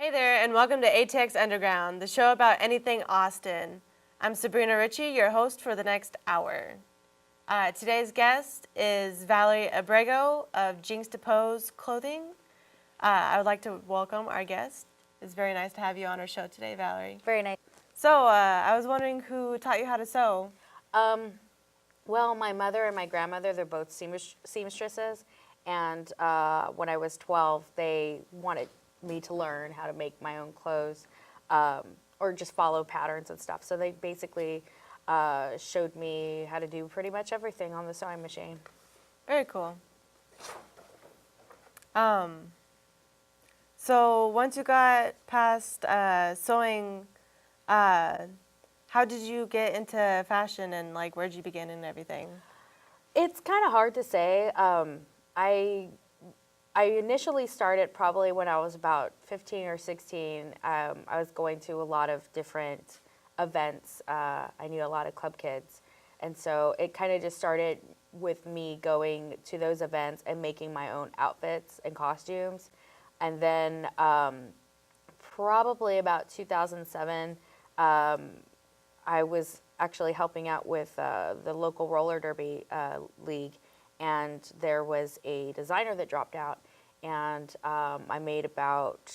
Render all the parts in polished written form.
Hey there, and welcome to ATX Underground, the show about anything Austin. I'm Sabrina Ritchie, your host for the next hour. Today's guest is Valeri Abrego of Jinxedaposed clothing. I would like to welcome our guest. It's very nice to have you on our show today, Valeri. Very nice. So, I was wondering who taught you how to sew. Well, my mother and my grandmother, they're both seamstresses. And when I was 12, they wanted me to learn how to make my own clothes or just follow patterns and stuff. So they basically showed me how to do pretty much everything on the sewing machine. Very cool. So once you got past sewing, how did you get into fashion and like where'd you begin and everything? It's kind of hard to say. I initially started probably when I was about 15 or 16. I was going to a lot of different events. I knew a lot of club kids. And so it kind of just started with me going to those events and making my own outfits and costumes. And then probably about 2007, I was actually helping out with the local roller derby league, and there was a designer that dropped out, and I made about,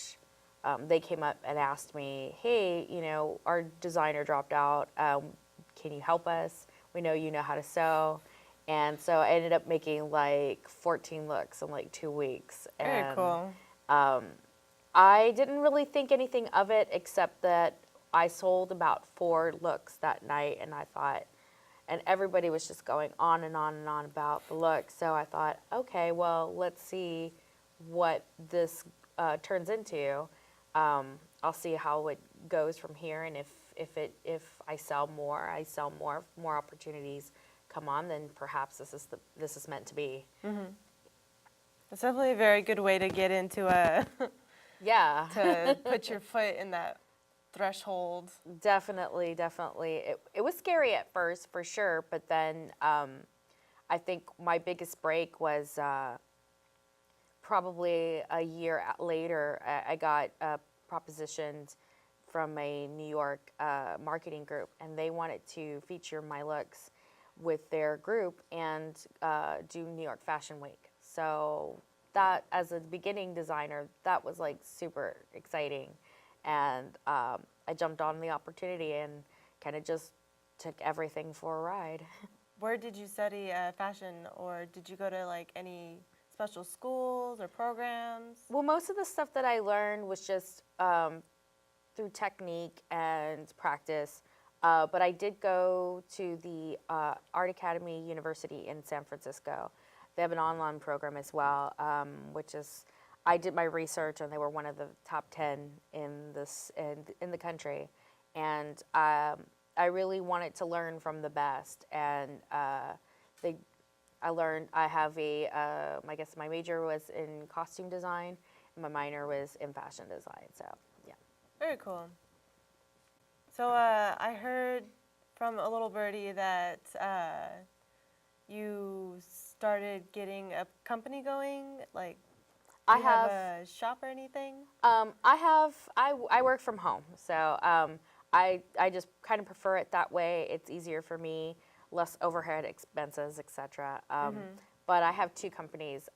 they came up and asked me, hey, you know, our designer dropped out, can you help us? We know you know how to sew. And so I ended up making like 14 looks in like 2 weeks. Very cool. I didn't really think anything of it except that I sold about 4 looks that night, and I thought, and everybody was just going on and on and on about the looks. So I thought, okay, well, let's see what this turns into. I'll see how it goes from here, and if I sell more opportunities come on, then perhaps this is meant to be. Mm-hmm. It's definitely a very good way to get into a Yeah. to put your foot in that threshold. Definitely. It was scary at first, for sure, but then I think my biggest break was probably a year later. I got propositioned from a New York marketing group, and they wanted to feature my looks with their group and do New York Fashion Week. So that, as a beginning designer, that was like super exciting. And I jumped on the opportunity and kind of just took everything for a ride. Where did you study fashion, or did you go to like any special schools or programs? Well, most of the stuff that I learned was just through technique and practice. But I did go to the Art Academy University in San Francisco. They have an online program as well, which is, I did my research, and they were one of the top 10 in the country, and I really wanted to learn from the best. And I learned. I have I guess my major was in costume design, and my minor was in fashion design. So yeah. Very cool. So I heard from a little birdie that you started getting a company going, like. Do you have a shop or anything? I work from home, so I just kind of prefer it that way. It's easier for me, less overhead expenses, etc. But I have 2 companies,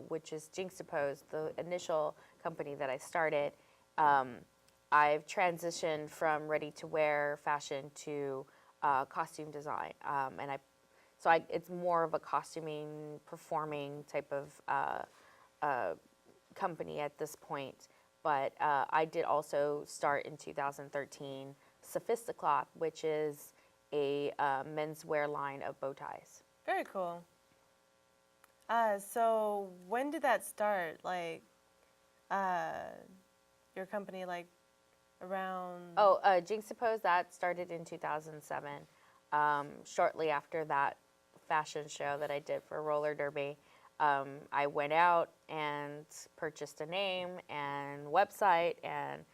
which is Jinxedaposed, the initial company that I started. I've transitioned from ready-to-wear fashion to costume design, and it's more of a costuming, performing type of company at this point. But I did also start in 2013 Sophisticloth, which is a menswear line of bow ties. Very cool. So when did that start? Like, your company, like, around... Oh, Jinxedaposed, that started in 2007, shortly after that fashion show that I did for roller derby. I went out and purchased a name and website, and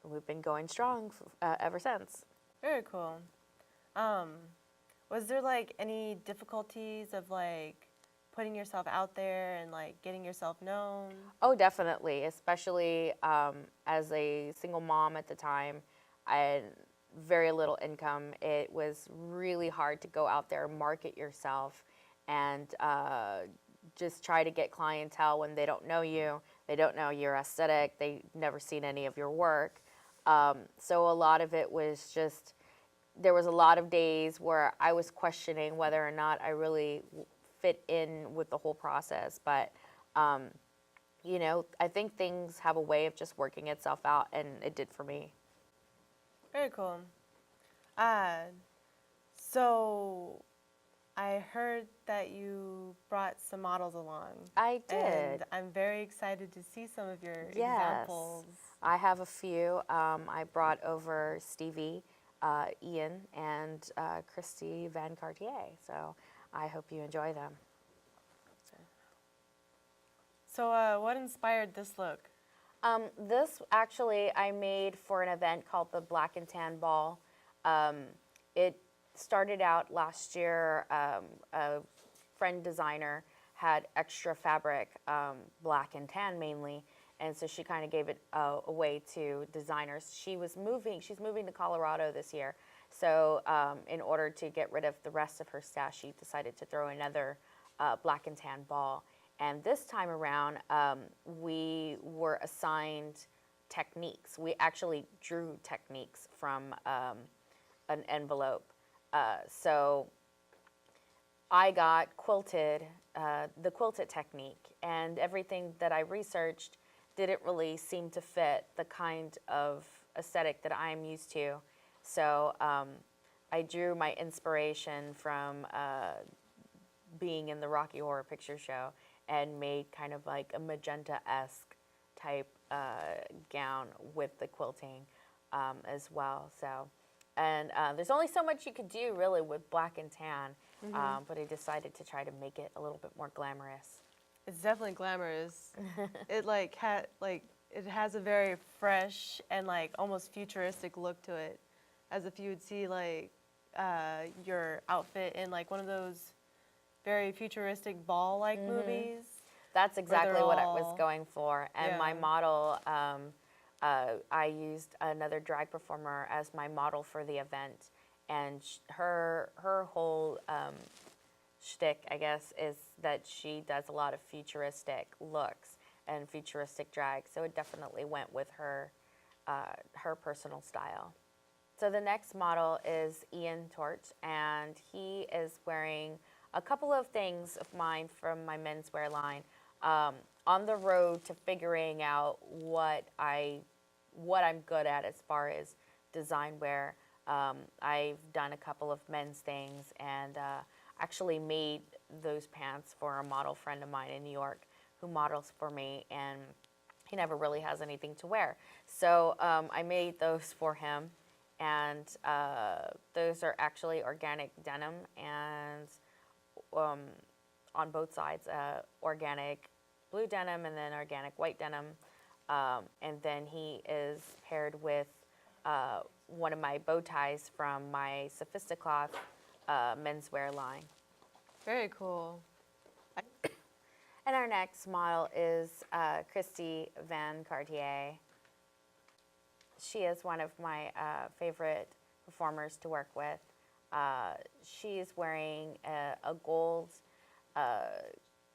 we've been going strong ever since. Very cool. Was there like any difficulties of like putting yourself out there and like getting yourself known? Oh, definitely, especially as a single mom at the time. I had very little income. It was really hard to go out there, market yourself, and just try to get clientele when they don't know you, they don't know your aesthetic, they've never seen any of your work. So a lot of it was just, there was a lot of days where I was questioning whether or not I really fit in with the whole process. But you know, I think things have a way of just working itself out, and it did for me. Very cool. Uh, so I heard that you brought some models along. I did. And I'm very excited to see some of your Yes. examples. I have a few. I brought over Stevie, Ian, and Christy Van Cartier. So I hope you enjoy them. So what inspired this look? This actually I made for an event called the Black and Tan Ball. It started out last year. A friend designer had extra fabric, black and tan mainly, and so she kind of gave it away to designers. She's moving to Colorado this year, so in order to get rid of the rest of her stash, she decided to throw another black and tan ball. And this time around, we were assigned techniques. We actually drew techniques from an envelope. So I got quilted, the quilted technique, and everything that I researched didn't really seem to fit the kind of aesthetic that I'm used to. So I drew my inspiration from being in the Rocky Horror Picture Show and made kind of like a magenta-esque type gown with the quilting as well. So, and there's only so much you could do really with black and tan, but I decided to try to make it a little bit more glamorous. It's definitely glamorous. It it has a very fresh and like almost futuristic look to it, as if you would see like your outfit in like one of those very futuristic ball-like movies. That's exactly what I was all- going for. And my Yeah. model, I used another drag performer as my model for the event. And her whole shtick, I guess, is that she does a lot of futuristic looks and futuristic drag. So it definitely went with her, her personal style. So the next model is Ian Torch, and he is wearing a couple of things of mine from my menswear line. On the road to figuring out what I'm good at as far as design wear, I've done a couple of men's things, and actually made those pants for a model friend of mine in New York who models for me, and he never really has anything to wear. So I made those for him, and those are actually organic denim, and on both sides, organic blue denim and then organic white denim. And then he is paired with one of my bow ties from my Sophisticloth menswear line. Very cool. And our next model is Christy Van Cartier. She is one of my favorite performers to work with. She's wearing a gold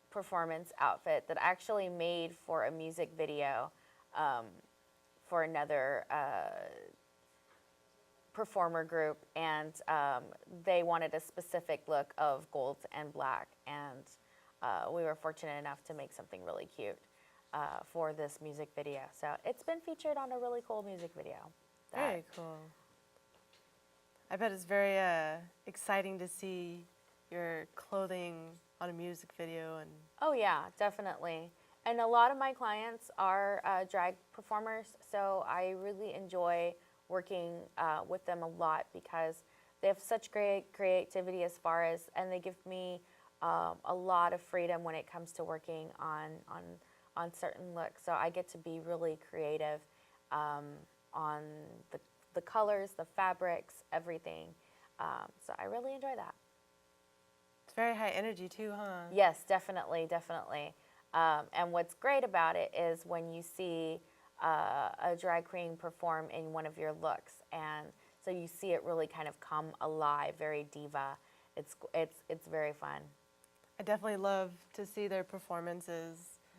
performance outfit that I actually made for a music video for another performer group, and they wanted a specific look of gold and black, and we were fortunate enough to make something really cute for this music video. So it's been featured on a really cool music video. Very cool. I bet it's very exciting to see your clothing on a music video. And Oh yeah, definitely. And a lot of my clients are drag performers, so I really enjoy working with them a lot because they have such great creativity as far as, and they give me a lot of freedom when it comes to working on certain looks. So I get to be really creative on the colors, the fabrics, everything. So I really enjoy that. it's very high energy too, huh? Yes, definitely, definitely. And what's great about it is when you see a drag queen perform in one of your looks, and so you see it really kind of come alive, very diva. It's very fun. I definitely love to see their performances.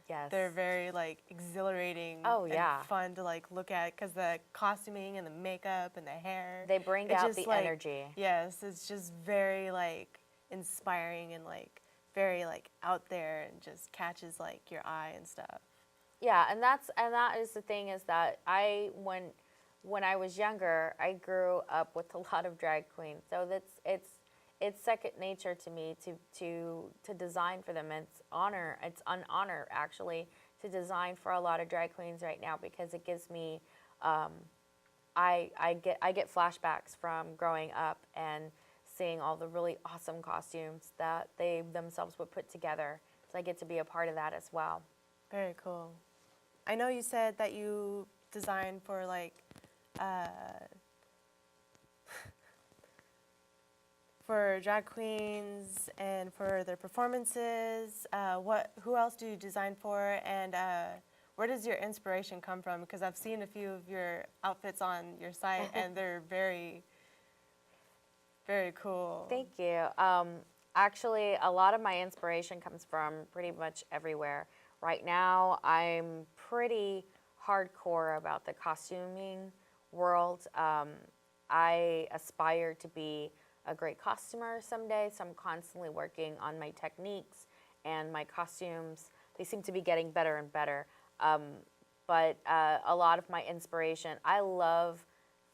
Yes. They're very like exhilarating Oh, and yeah. fun to like look at because the costuming and the makeup and the hair. They bring it's out just, the like, energy. Yes, it's just very like inspiring and like very like out there and just catches like your eye and stuff. Yeah, and that is the thing is that when I was younger, I grew up with a lot of drag queens. So it's second nature to me to design for them. It's an honor actually to design for a lot of drag queens right now because it gives me I get flashbacks from growing up and seeing all the really awesome costumes that they themselves would put together. So I get to be a part of that as well. Very cool. I know you said that you designed for like for drag queens and for their performances. Who else do you design for, and where does your inspiration come from? Because I've seen a few of your outfits on your site, and they're very, very cool. Thank you. Actually, a lot of my inspiration comes from pretty much everywhere. Right now, I'm pretty hardcore about the costuming world. I aspire to be a great costumer someday, so I'm constantly working on my techniques and my costumes. They seem to be getting better and better. But a lot of my inspiration, I love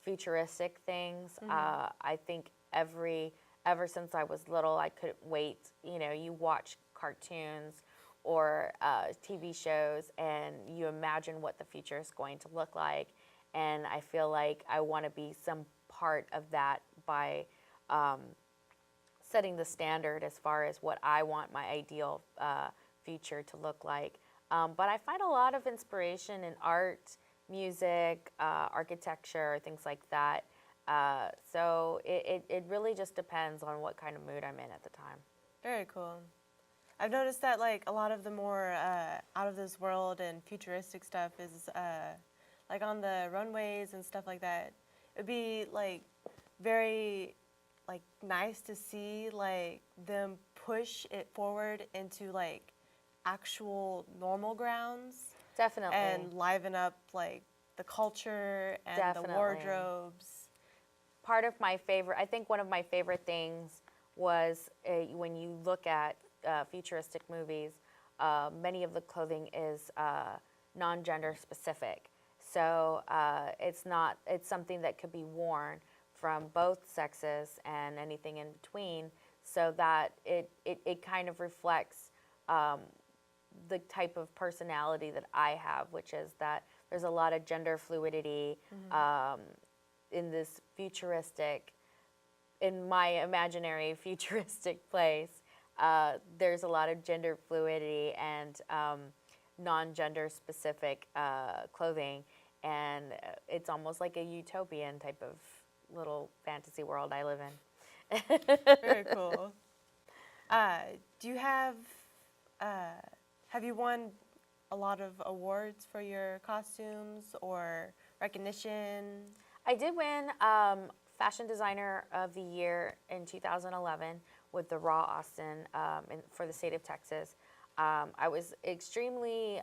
futuristic things. I think ever since I was little, I couldn't wait. You know, you watch cartoons or TV shows, and you imagine what the future is going to look like. And I feel like I want to be some part of that by setting the standard as far as what I want my ideal future to look like. But I find a lot of inspiration in art, music, architecture, things like that. So it really just depends on what kind of mood I'm in at the time. Very cool. I've noticed that like a lot of the more out of this world and futuristic stuff is like on the runways and stuff like that. It'd be like very like nice to see like them push it forward into like actual normal grounds Definitely. and liven up like the culture and Definitely. the wardrobes. Part of my favorite, I think one of my favorite things was when you look at futuristic movies, many of the clothing is non-gender specific. So it's something that could be worn from both sexes and anything in between, so that it kind of reflects the type of personality that I have, which is that there's a lot of gender fluidity in this futuristic, in my imaginary futuristic place. There's a lot of gender fluidity and non-gender specific clothing, and it's almost like a utopian type of little fantasy world I live in. Very cool. Do you have you won a lot of awards for your costumes or recognition? I did win Fashion Designer of the Year in 2011 with the Raw Austin for the state of Texas. I was extremely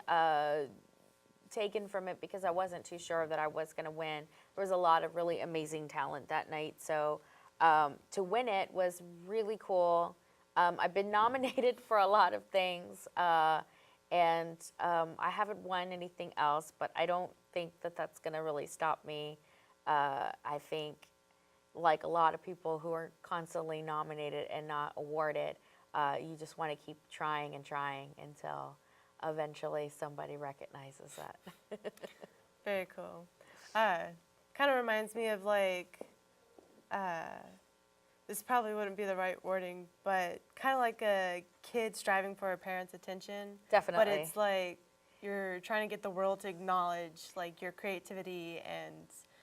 taken from it because I wasn't too sure that I was going to win. There was a lot of really amazing talent that night, so to win it was really cool. I've been nominated for a lot of things, and I haven't won anything else, but I don't think that that's going to really stop me. I think, like a lot of people who are constantly nominated and not awarded, you just want to keep trying and trying until eventually somebody recognizes that. Very cool. Kind of reminds me of like, this probably wouldn't be the right wording, but kind of like a kid striving for a parent's attention. Definitely. But it's like you're trying to get the world to acknowledge like your creativity and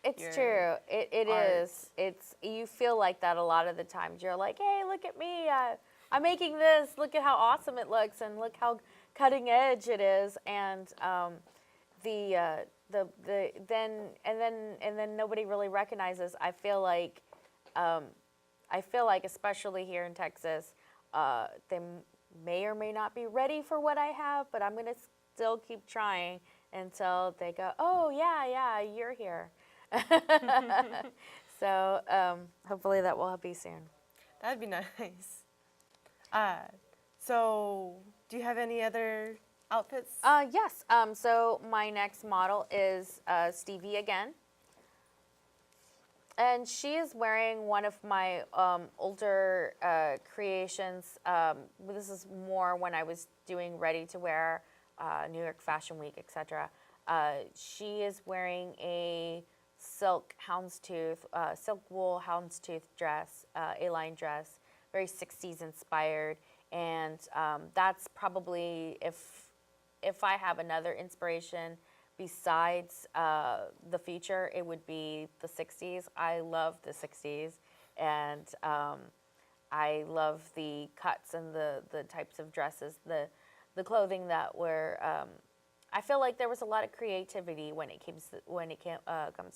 It's your true. It art. is. You feel like that a lot of the times. You're like, hey, look at me. I'm making this. Look at how awesome it looks, and look how cutting edge it is. And then nobody really recognizes. I feel like especially here in Texas, they may or may not be ready for what I have, but I'm gonna still keep trying until they go, oh yeah, you're here. So hopefully that will be soon. That'd be nice. So, do you have any other outfits? Yes. So my next model is Stevie again. And she is wearing one of my older creations. This is more when I was doing ready to wear, New York Fashion Week, etc. She is wearing a silk wool houndstooth dress, A-line dress, very 60s inspired. And that's probably, if I have another inspiration besides the future, it would be the 60s. I love the 60s, and I love the cuts and the types of dresses, the clothing that were. I feel like there was a lot of creativity when it comes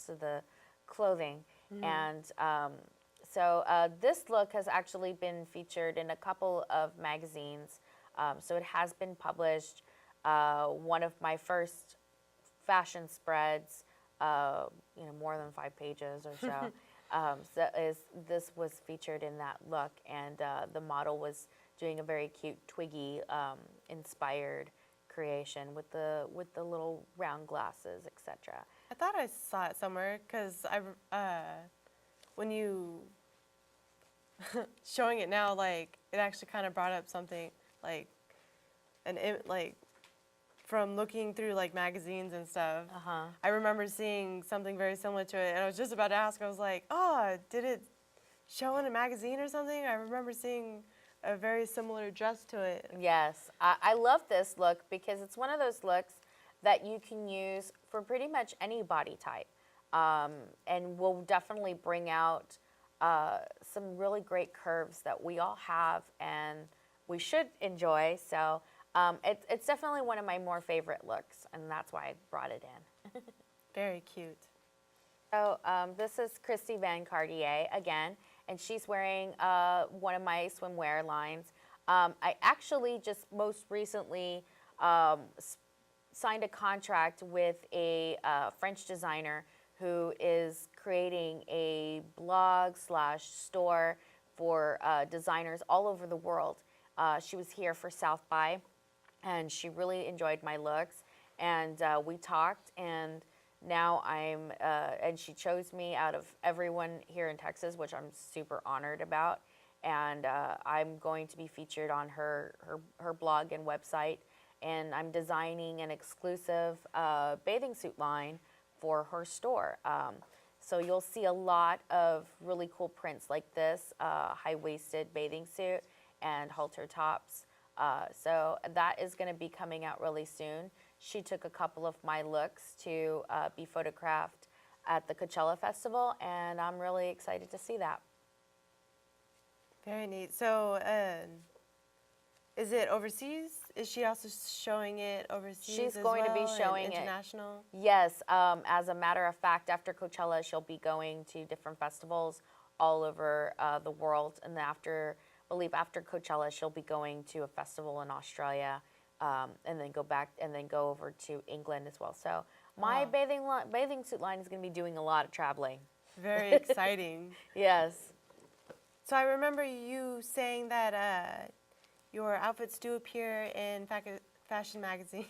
to the clothing, and so this look has actually been featured in a couple of magazines. So it has been published. One of my first fashion spreads, more than 5 pages or so. This was featured in that look, and the model was doing a very cute Twiggy inspired creation with the little round glasses, etc. I thought I saw it somewhere because when you showing it now, like it actually kind of brought up something like from looking through like magazines and stuff. I remember seeing something very similar to it, and I was just about to ask. I was like, "Oh, did it show in a magazine or something?" I remember seeing a very similar dress to it. Yes, I love this look because it's one of those looks that you can use for pretty much any body type, and will definitely bring out some really great curves that we all have and we should enjoy. So it's definitely one of my more favorite looks, and that's why I brought it in. Very cute. So this is Christy Van Cartier again, and she's wearing one of my swimwear lines. I actually just most recently signed a contract with a French designer who is creating a blog/store for designers all over the world. She was here for South by, and she really enjoyed my looks, and we talked, and now and she chose me out of everyone here in Texas, which I'm super honored about, and I'm going to be featured on her blog and website, and I'm designing an exclusive bathing suit line for her store. So you'll see a lot of really cool prints like this, high-waisted bathing suit and halter tops. So that is going to be coming out really soon. She took a couple of my looks to be photographed at the Coachella Festival, and I'm really excited to see that. Very neat. So, is it overseas? Is she also showing it overseas? She's as going to be well, showing and it. international? Yes. As a matter of fact, after Coachella, she'll be going to different festivals all over the world, and I believe after Coachella, she'll be going to a festival in Australia, and then go over to England as well. So my bathing suit line is going to be doing a lot of traveling. Very exciting. Yes. So I remember you saying that your outfits do appear in fashion magazines.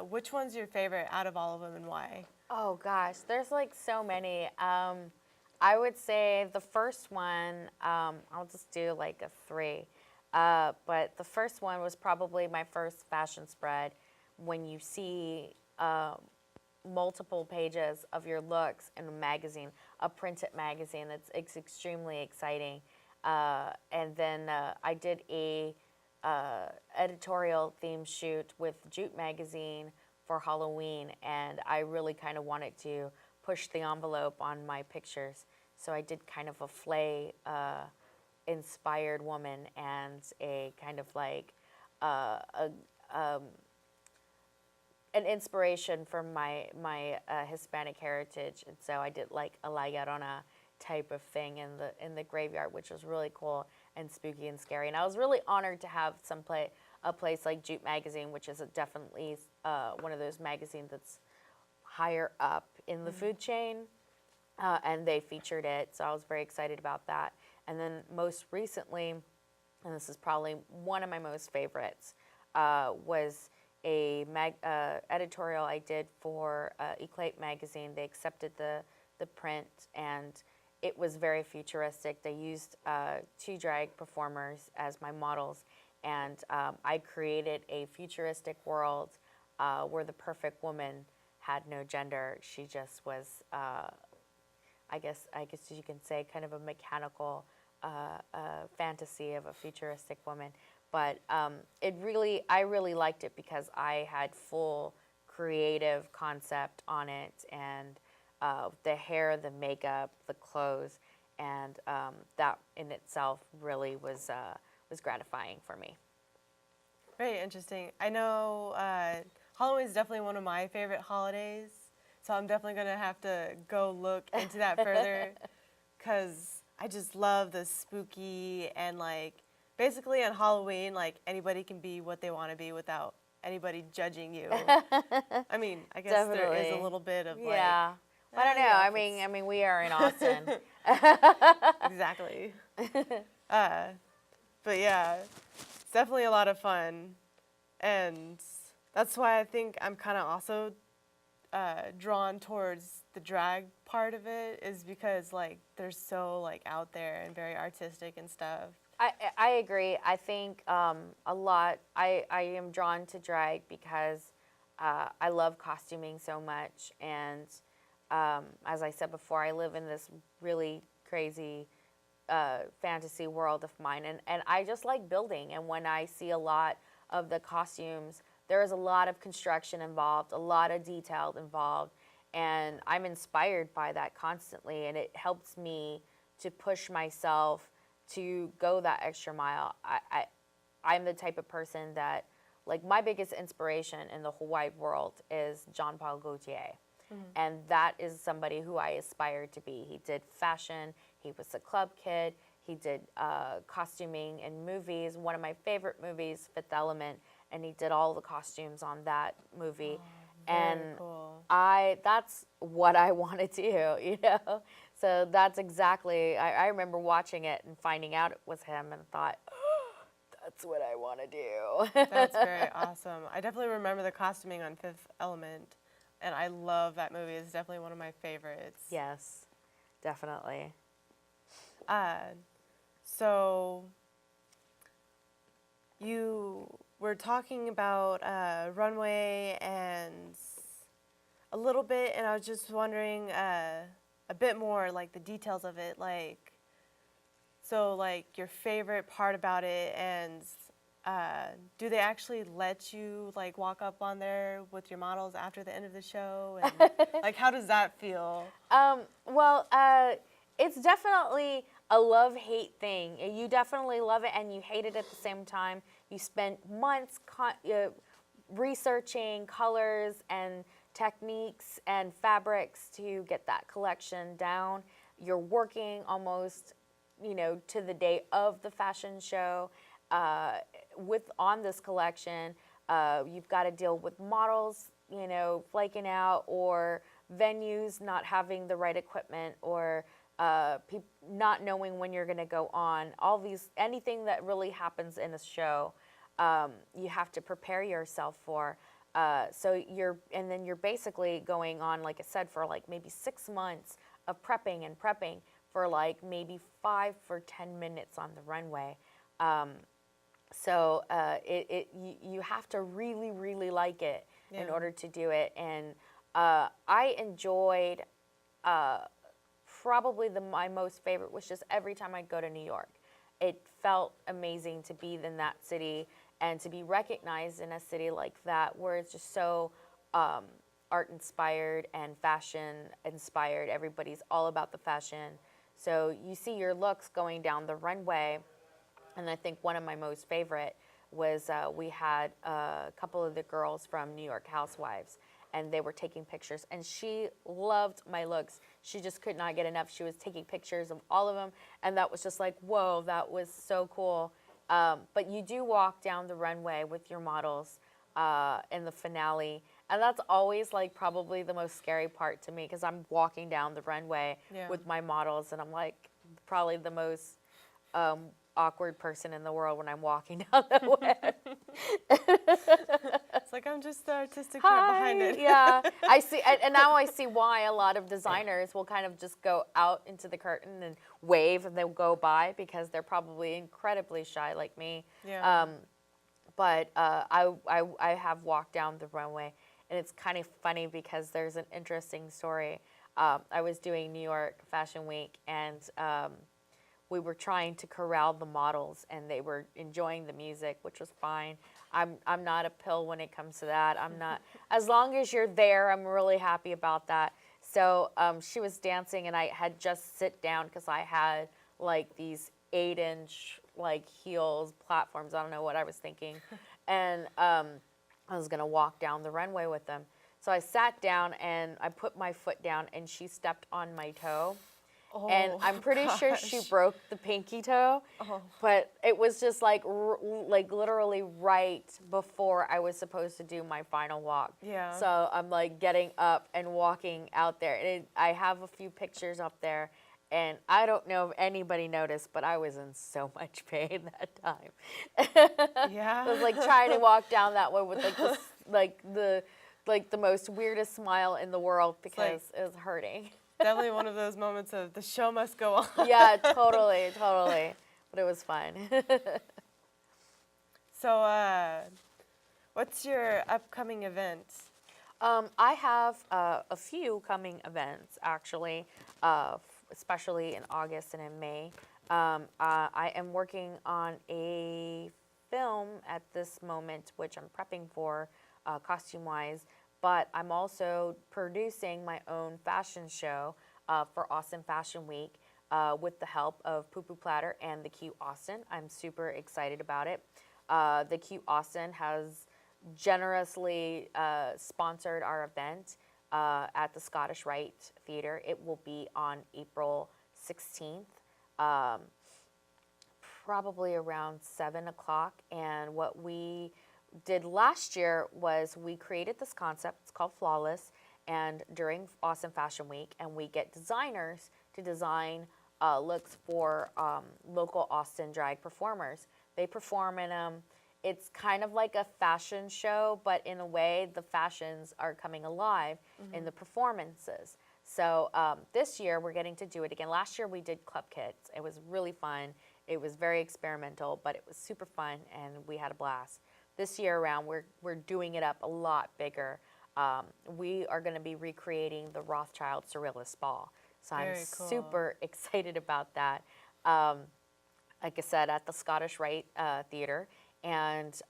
Which one's your favorite out of all of them, and why? Oh gosh, there's like so many. I would say the first one, I'll just do like a 3. But the first one was probably my first fashion spread. When you see multiple pages of your looks in a magazine, a printed magazine, it's extremely exciting. And then I did a editorial theme shoot with Jute magazine for Halloween, and I really kind of wanted to push the envelope on my pictures. So I did kind of a flay inspired woman and a kind of like uh, a, um, an inspiration from my Hispanic heritage, and so I did like a La Llorona type of thing in the graveyard, which was really cool and spooky and scary. And I was really honored to have a place like Jute Magazine, which is definitely one of those magazines that's higher up in the food chain, and they featured it, so I was very excited about that. And then most recently, and this is probably one of my most favorites, was a editorial I did for Eclate magazine. They accepted the print, and it was very futuristic. They used 2 drag performers as my models, and I created a futuristic world where the perfect woman had no gender. She just was, I guess you can say, kind of a mechanical fantasy of a futuristic woman. But I really liked it because I had full creative concept on it, and the hair, the makeup, the clothes, and that in itself really was gratifying for me. Very interesting. I know Halloween is definitely one of my favorite holidays, so I'm definitely going to have to go look into that further, because I just love the spooky, and like basically on Halloween, like anybody can be what they want to be without anybody judging you. I mean, I guess there is a little bit of yeah. I don't know. yeah, I mean, we are in Austin. exactly. But yeah, it's definitely a lot of fun, and that's why I think I'm kind of also drawn towards the drag part of it, is because like they're so like out there and very artistic and stuff. I agree. I think a lot. I am drawn to drag because I love costuming so much, and as I said before, I live in this really crazy fantasy world of mine, and I just like building. And when I see a lot of the costumes, there is a lot of construction involved, a lot of detail involved, and I'm inspired by that constantly, and it helps me to push myself to go that extra mile. I'm the type of person that, like, my biggest inspiration in the whole wide world is Jean Paul Gaultier. Mm-hmm. And that is somebody who I aspired to be. He did fashion, he was a club kid, he did costuming in movies. One of my favorite movies, Fifth Element, and he did all the costumes on that movie. Oh, very cool. That's what I want to do, you know? So that's exactly, I remember watching it and finding out it was him and thought, oh, that's what I want to do. That's very awesome. I definitely remember the costuming on Fifth Element, and I love that movie. It's definitely one of my favorites. Yes, definitely. So you were talking about runway and a little bit, and I was just wondering a bit more, like the details of it, like, so like your favorite part about it, and do they actually let you like walk up on there with your models after the end of the show, and like how does that feel? Well, it's definitely a love-hate thing. You definitely love it and you hate it at the same time. You spend months researching colors and techniques and fabrics to get that collection down. You're working almost, you know, to the day of the fashion show on this collection. You've got to deal with models, you know, flaking out, or venues not having the right equipment, or not knowing when you're going to go on. Anything that really happens in a show, you have to prepare yourself for. And then you're basically going on, like I said, for like maybe 6 months of prepping for like maybe 5 or 10 minutes on the runway. You have to really, really like it in order to do it. And I enjoyed probably my most favorite was just every time I'd go to New York. It felt amazing to be in that city and to be recognized in a city like that, where it's just so art inspired and fashion inspired. Everybody's all about the fashion. So you see your looks going down the runway. And I think one of my most favorite was we had a couple of the girls from New York Housewives, and they were taking pictures. And she loved my looks. She just could not get enough. She was taking pictures of all of them, and that was just like, whoa, that was so cool. But you do walk down the runway with your models in the finale, and that's always like probably the most scary part to me, because I'm walking down the runway with my models, and I'm like probably the most awkward person in the world when I'm walking down that way. It's like I'm just the artistic part behind it. Yeah, I see, and now I see why a lot of designers will kind of just go out into the curtain and wave, and they'll go by, because they're probably incredibly shy like me. Yeah. But I have walked down the runway, and it's kind of funny because there's an interesting story. I was doing New York Fashion Week, and we were trying to corral the models, and they were enjoying the music, which was fine. I'm not a pill when it comes to that. I'm not, as long as you're there, I'm really happy about that. So she was dancing, and I had just sit down because I had like these 8-inch like heels platforms. I don't know what I was thinking. And I was gonna walk down the runway with them. So I sat down and I put my foot down, and she stepped on my toe. And I'm pretty sure she broke the pinky toe, but it was just like literally right before I was supposed to do my final walk. Yeah. So I'm like getting up and walking out there. And I have a few pictures up there, and I don't know if anybody noticed, but I was in so much pain that time. Yeah. I was like trying to walk down that way with the most weirdest smile in the world, because it was hurting. Definitely one of those moments of the show must go on. Yeah, totally. But it was fun. So, what's your upcoming events? I have a few coming events, actually, especially in August and in May. I am working on a film at this moment, which I'm prepping for costume-wise, but I'm also producing my own fashion show for Austin Fashion Week with the help of Poo Poo Platter and the Q Austin. I'm super excited about it. The Q Austin has generously sponsored our event at the Scottish Rite Theater. It will be on April 16th, probably around 7 o'clock. And what we did last year was we created this concept. It's called Flawless, and during Austin Fashion Week, and we get designers to design looks for local Austin drag performers. They perform in them. It's kind of like a fashion show, but in a way, the fashions are coming alive in the performances. So this year, we're getting to do it again. Last year, we did club kits. It was really fun. It was very experimental, but it was super fun, and we had a blast. This year around, we're doing it up a lot bigger. We are going to be recreating the Rothschild Surrealist Ball. So I'm super excited about that. Like I said, at the Scottish Rite Theater. And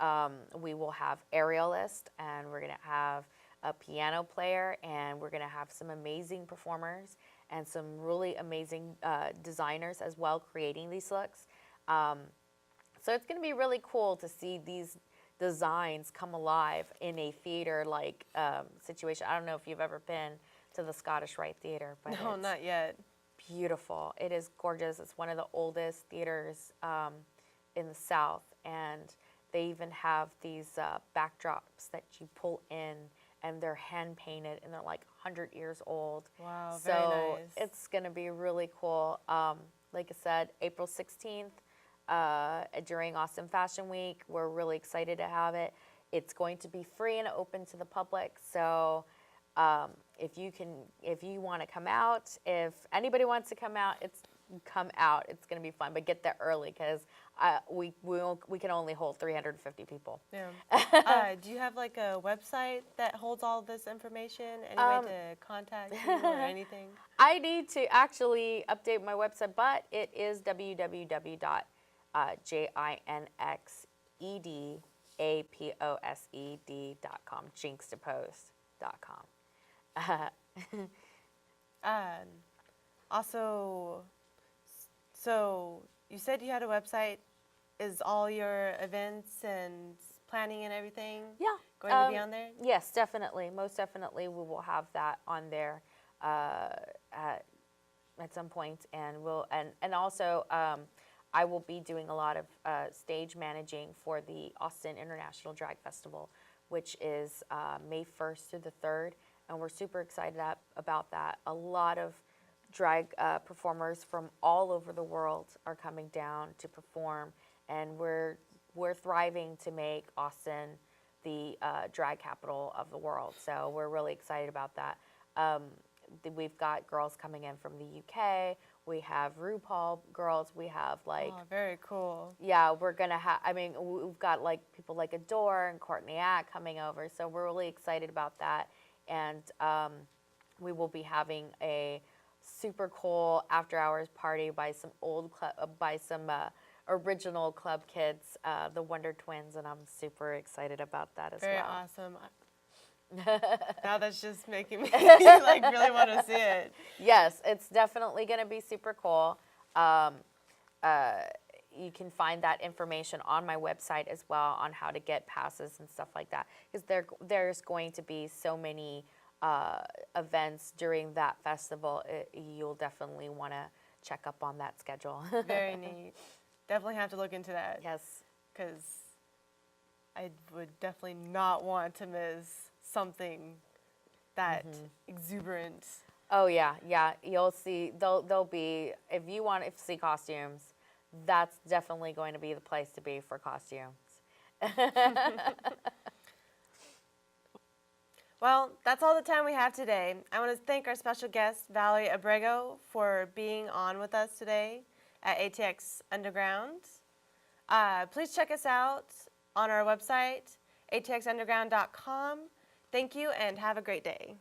we will have aerialist, and we're going to have a piano player, and we're going to have some amazing performers and some really amazing designers as well creating these looks. So it's going to be really cool to see these designs come alive in a theater-like situation. I don't know if you've ever been to the Scottish Rite Theater, but no, not yet. Beautiful. It is gorgeous. It's one of the oldest theaters in the South, and they even have these backdrops that you pull in, and they're hand-painted, and they're like 100 years old. Wow, so very nice. It's going to be really cool. Like I said, April 16th, during Austin Fashion Week. We're really excited to have it. It's going to be free and open to the public. So if you want to come out, if anybody wants to come out, come out. It's going to be fun, but get there early, because we can only hold 350 people. Yeah. Do you have like a website that holds all this information? Any way to contact you or anything? I need to actually update my website, but it is jinxedaposed.com, jinxedaposed.com. Also, So you said you had a website. Is all your events and planning and everything Yeah. going to be on there? Yes, definitely. Most definitely, we will have that on there at some point, and and also I will be doing a lot of stage managing for the Austin International Drag Festival, which is May 1st through the 3rd, and we're super excited about that. A lot of drag performers from all over the world are coming down to perform, and we're thriving to make Austin the drag capital of the world. So we're really excited about that. We've got girls coming in from the UK. We have RuPaul girls. We have like, Oh, very cool. yeah, we're gonna have. I mean, we've got like people like Adore and Courtney Act coming over. So we're really excited about that. And we will be having a super cool after hours party by some original club kids, the Wonder Twins, and I'm super excited about that as Very well. awesome. Now that's just making me like really want to see it. Yes, it's definitely going to be super cool. You can find that information on my website as well on how to get passes and stuff like that, because there's going to be so many events during that festival. You'll definitely want to check up on that schedule. Very neat. Definitely have to look into that. Yes. Because I would definitely not want to miss something that exuberant. Oh yeah, yeah. You'll see. They'll be. If you want to see costumes, that's definitely going to be the place to be for costumes. Well, that's all the time we have today. I want to thank our special guest, Valeri Abrego, for being on with us today at ATX Underground. Please check us out on our website, atxunderground.com. Thank you and have a great day.